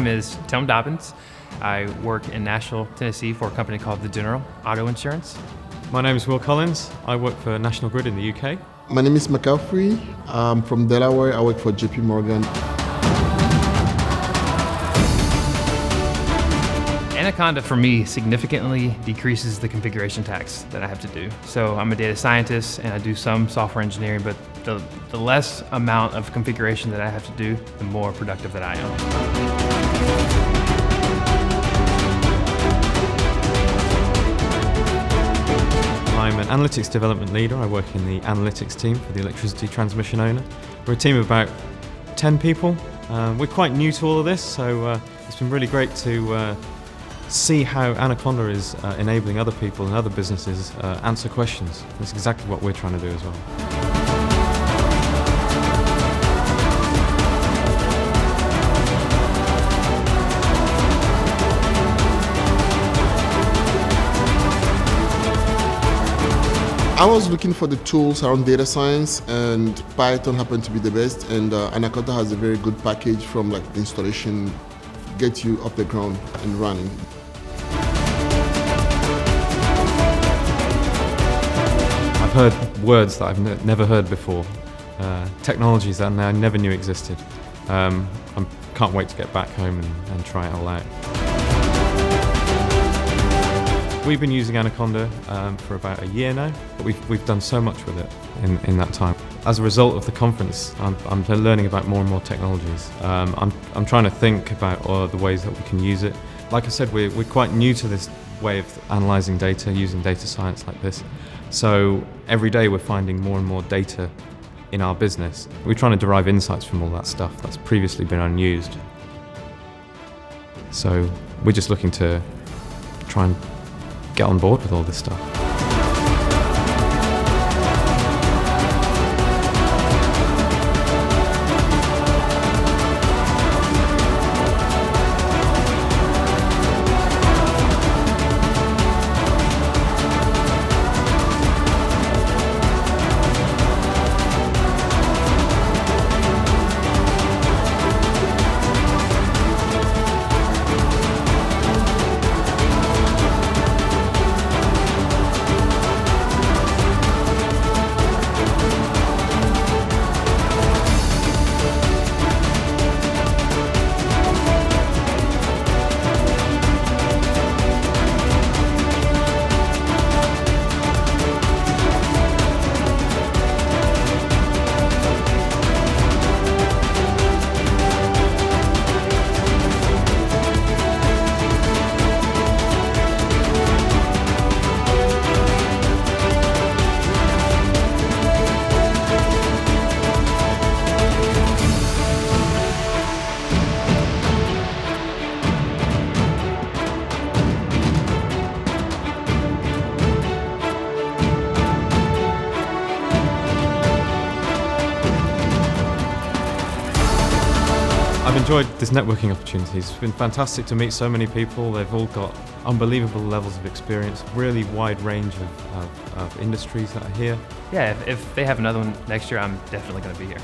name is Tom Dobbins. I work in Nashville, Tennessee for a company called The General Auto Insurance. My name is Will Collins. I work for National Grid in the UK. My name is McCaffrey. I'm from Delaware. I work for JP Morgan. Anaconda, for me, significantly decreases the configuration tasks that I have to do. So I'm a data scientist and I do some software engineering, but the less amount of configuration that I have to do, the more productive that I am. I'm an analytics development leader. I work in the analytics team for the electricity transmission owner. We're a team of about 10 people. We're quite new to all of this, so it's been really great to see how Anaconda is enabling other people and other businesses answer questions. That's exactly what we're trying to do as well. I was looking for the tools around data science, and Python happened to be the best, and Anaconda has a very good package from like the installation, get you off the ground and running. I've heard words that I've never heard before, technologies that I never knew existed. I can't wait to get back home and try it all out. We've been using Anaconda for about a year now, but we've done so much with it in that time. As a result of the conference, I'm learning about more and more technologies. I'm trying to think about the ways that we can use it. Like I said, we're quite new to this way of analysing data, using data science like this. So every day we're finding more and more data in our business. We're trying to derive insights from all that stuff that's previously been unused. So we're just looking to try and get on board with all this stuff. I've enjoyed this networking opportunity. It's been fantastic to meet so many people. They've all got unbelievable levels of experience, really wide range of industries that are here. Yeah, if they have another one next year, I'm definitely going to be here.